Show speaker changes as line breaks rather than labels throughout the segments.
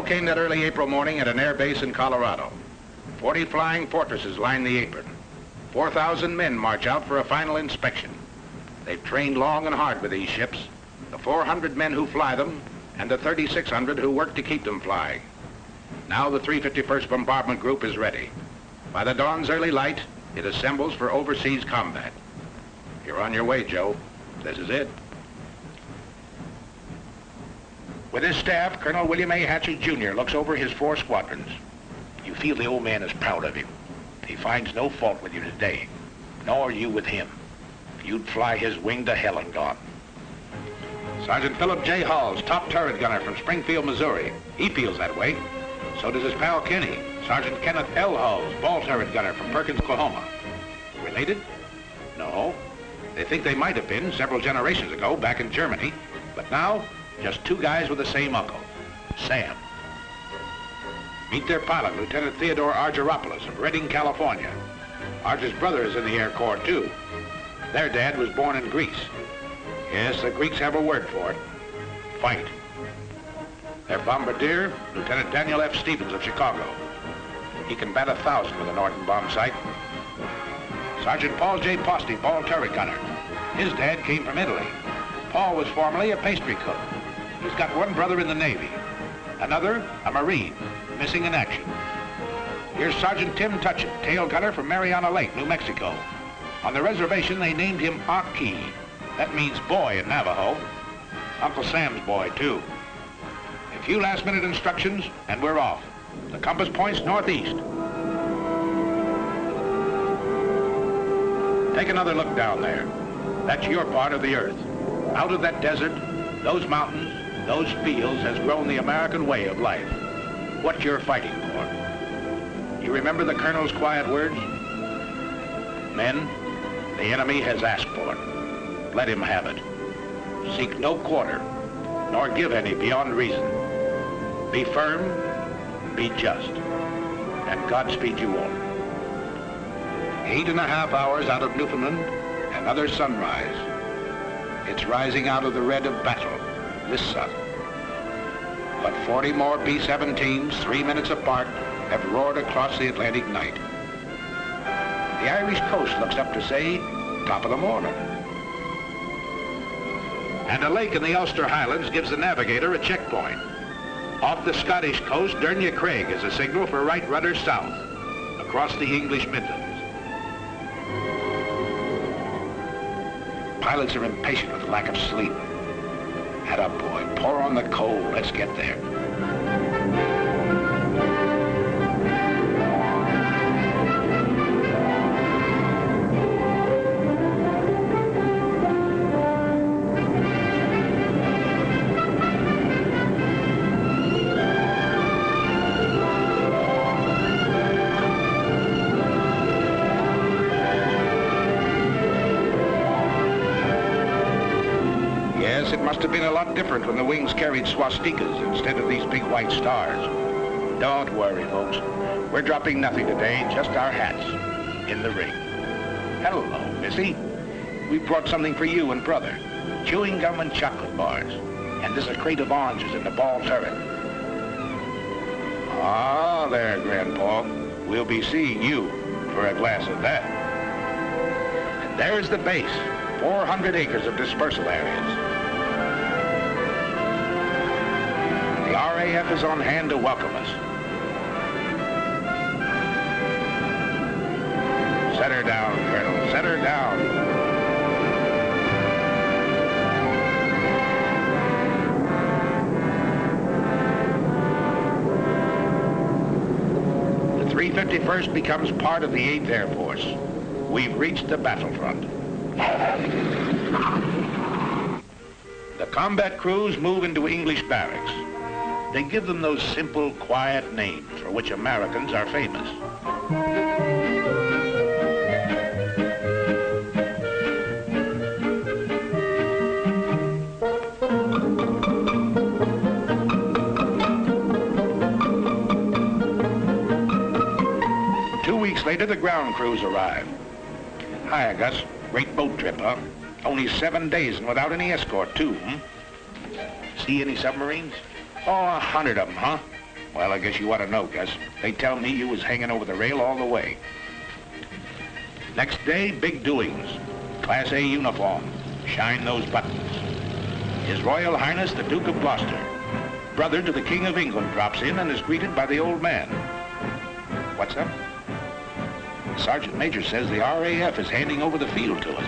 all came that early April morning at an air base in Colorado. 40 flying fortresses line the apron. 4,000 men march out for a final inspection. They've trained long and hard with these ships, the 400 men who fly them, and the 3,600 who work to keep them flying. Now the 351st Bombardment Group is ready. By the dawn's early light, it assembles for overseas combat. You're on your way, Joe. This is it. With his staff, Colonel William A. Hatcher, Jr. looks over his 4 squadrons. You feel the old man is proud of you. He finds no fault with you today, nor you with him. You'd fly his wing to hell and gone. Sergeant Philip J. Halls, top turret gunner from Springfield, Missouri. He feels that way. So does his pal Kenny, Sergeant Kenneth L. Halls, ball turret gunner from Perkins, Oklahoma. Related? No. They think they might have been several generations ago back in Germany, but now, just 2 guys with the same uncle, Sam. Meet their pilot, Lieutenant Theodore Argyropoulos of Redding, California. Argy's brother is in the Air Corps, too. Their dad was born in Greece. Yes, the Greeks have a word for it. Fight. Their bombardier, Lieutenant Daniel F. Stevens of Chicago. He can bat 1,000 with a Norton bomb sight. Sergeant Paul J. Posty, ball turret gunner. His dad came from Italy. Paul was formerly a pastry cook. He's got 1 brother in the Navy. Another, a Marine, missing in action. Here's Sergeant Tim Tutchet, tail gunner from Mariana Lake, New Mexico. On the reservation, they named him Aki. That means boy in Navajo. Uncle Sam's boy, too. A few last-minute instructions, and we're off. The compass points northeast. Take another look down there. That's your part of the earth. Out of that desert, those mountains, those fields has grown the American way of life. What you're fighting for. You remember the Colonel's quiet words? Men, the enemy has asked for it. Let him have it. Seek no quarter, nor give any beyond reason. Be firm, be just, and Godspeed you all. 8.5 hours out of Newfoundland, another sunrise. It's rising out of the red of battle, this sun. But 40 more B-17s, 3 minutes apart, have roared across the Atlantic night. The Irish coast looks up to say, top of the morning. And a lake in the Ulster Highlands gives the navigator a checkpoint. Off the Scottish coast, Dernya Craig is a signal for right rudder south, across the English Midlands. Pilots are impatient with lack of sleep. Head up, boy, pour on the coal, let's get there. It must have been a lot different when the wings carried swastikas instead of these big white stars. Don't worry, folks. We're dropping nothing today, just our hats in the ring. Hello, Missy. We brought something for you and brother. Chewing gum and chocolate bars. And there's a crate of oranges in the ball turret. Ah, there, Grandpa. We'll be seeing you for a glass of that. And there's the base. 400 acres of dispersal areas. The RAF is on hand to welcome us. Set her down, Colonel, set her down. The 351st becomes part of the 8th Air Force. We've reached the battlefront. The combat crews move into English barracks. They give them those simple, quiet names for which Americans are famous. Two weeks later, the ground crews arrive. Hiya, Gus. Great boat trip, huh? Only 7 days and without any escort, too, hmm? See any submarines? Oh, 100 of them, huh? Well, I guess you ought to know, Gus. They tell me you was hanging over the rail all the way. Next day, big doings. Class A uniform. Shine those buttons. His Royal Highness the Duke of Gloucester, brother to the King of England, drops in and is greeted by the old man. What's up? Sergeant Major says the RAF is handing over the field to us.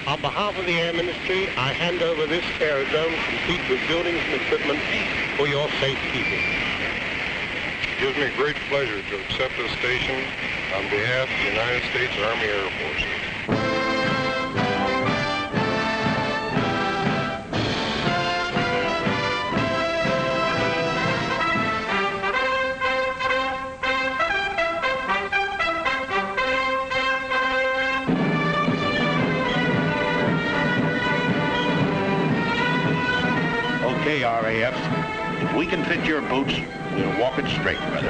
On behalf of the Air Ministry, I hand over this aerodrome complete with buildings and equipment for your safekeeping.
It gives me great pleasure to accept this station on behalf of the United States Army Air Forces.
Okay, RAF. If we can fit your boots, we'll walk it straight, brother.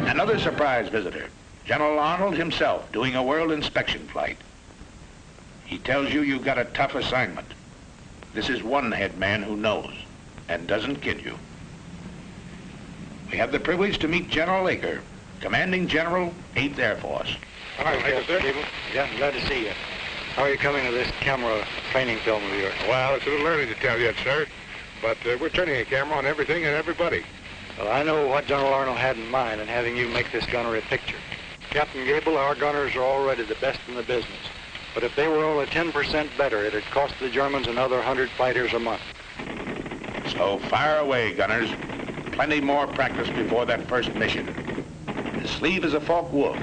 Another surprise visitor. General Arnold himself doing a world inspection flight. He tells you you've got a tough assignment. This is one head man who knows and doesn't kid you. We have the privilege to meet General Aker, Commanding General, 8th Air Force.
Hi, sir.
Yeah, glad to see you. How are you coming to this camera training film of yours?
Well, it's a little early to tell yet, sir, but we're turning a camera on everything and everybody.
Well, I know what General Arnold had in mind in having you make this gunnery picture. Captain Gable, our gunners are already the best in the business. But if they were only 10% better, it'd cost the Germans another 100 fighters a month.
So fire away, gunners. Plenty more practice before that first mission. His sleeve is a forked wolf.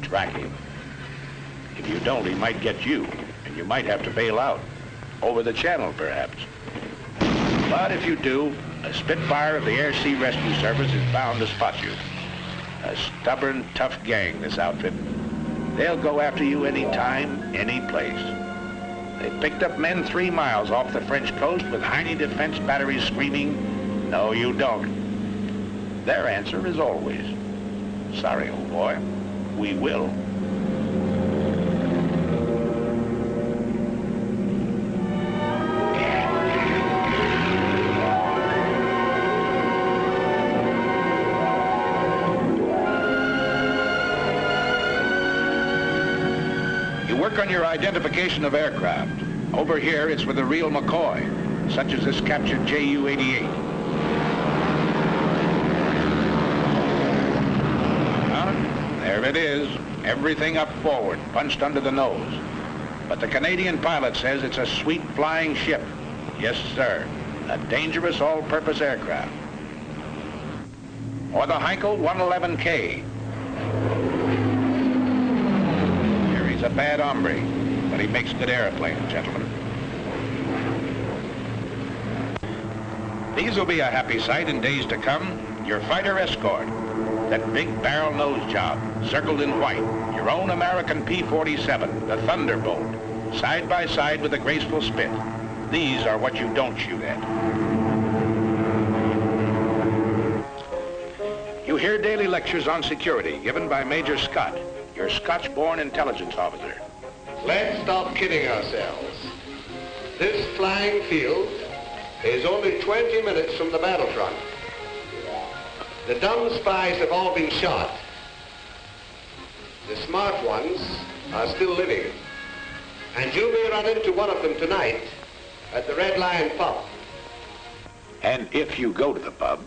Track him. If you don't, he might get you, and you might have to bail out. Over the channel, perhaps. But if you do, a Spitfire of the Air Sea Rescue Service is bound to spot you. A stubborn, tough gang, this outfit. They'll go after you any time, any place. They picked up men 3 miles off the French coast with Heine defense batteries screaming, "No, you don't." Their answer is always, "Sorry, old boy, we will." Work on your identification of aircraft. Over here, it's with a real McCoy, such as this captured Ju-88. There it is, everything up forward, punched under the nose. But the Canadian pilot says it's a sweet flying ship. Yes, sir, a dangerous all-purpose aircraft. Or the Heinkel 111K. He's a bad hombre, but he makes good airplanes, gentlemen. These will be a happy sight in days to come. Your fighter escort, that big barrel nose job, circled in white, your own American P-47, the Thunderbolt, side by side with a graceful spit. These are what you don't shoot at. You hear daily lectures on security given by Major Scott, your Scotch-born intelligence officer.
Let's stop kidding ourselves. This flying field is only 20 minutes from the battlefront. The dumb spies have all been shot. The smart ones are still living. And you may run into one of them tonight at the Red Lion pub.
And if you go to the pub,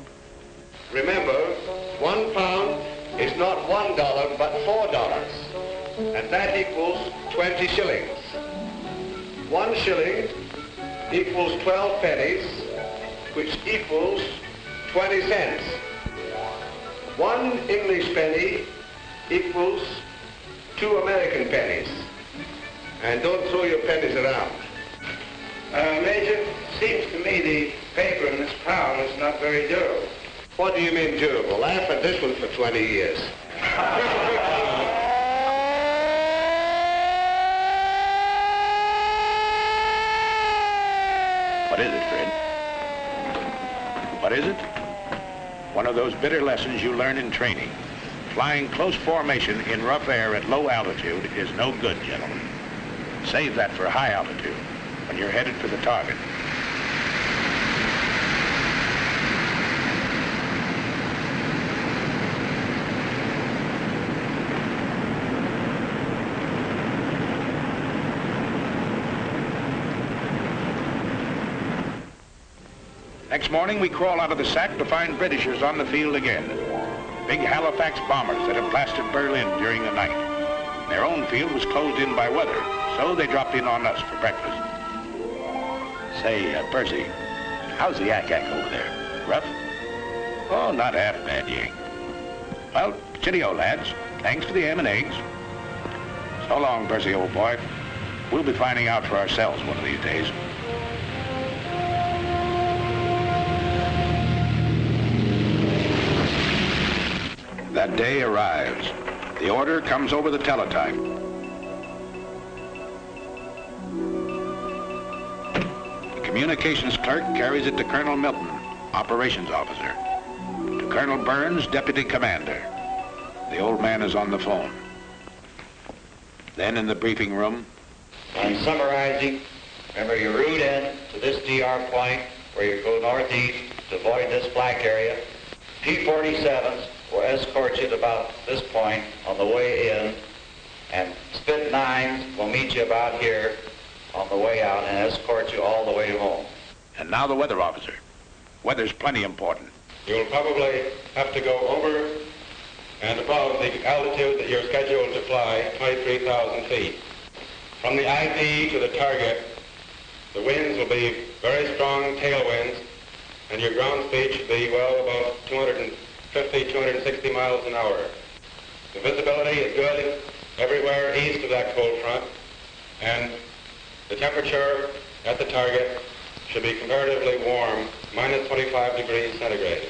remember, £1 is not $1, but $4. And that equals 20 shillings. 1 shilling equals 12 pennies, which equals 20 cents. 1 English penny equals 2 American pennies. And don't throw your pennies around.
Major, seems to me the paper in this crown is not very durable.
What do you mean durable? I've had this one for 20 years.
What is it, Fred? What is it? One of those bitter lessons you learn in training. Flying close formation in rough air at low altitude is no good, gentlemen. Save that for high altitude, when you're headed for the target. Next morning, we crawl out of the sack to find Britishers on the field again. Big Halifax bombers that had blasted Berlin during the night. Their own field was closed in by weather, so they dropped in on us for breakfast. Say, Percy, how's the yak-yak over there? Rough? Oh, not half bad, Yank. Well, cheerio, lads. Thanks for the ham and eggs. So long, Percy, old boy. We'll be finding out for ourselves one of these days. That day arrives. The order comes over the teletype. The communications clerk carries it to Colonel Milton, operations officer. To Colonel Burns, deputy commander. The old man is on the phone. Then in the briefing room.
I'm summarizing. Remember, you route in to this DR point where you go northeast to avoid this black area. P-47s will escort you to about this point on the way in, and Spit 9s will meet you about here on the way out and escort you all the way home.
And now the weather officer. Weather's plenty important.
You'll probably have to go over and above the altitude that you're scheduled to fly, 23,000 feet. From the IP to the target, the winds will be very strong tailwinds, and your ground speed should be, well, about 250, 260 miles an hour. The visibility is good everywhere east of that cold front, and the temperature at the target should be comparatively warm, minus 25 degrees centigrade.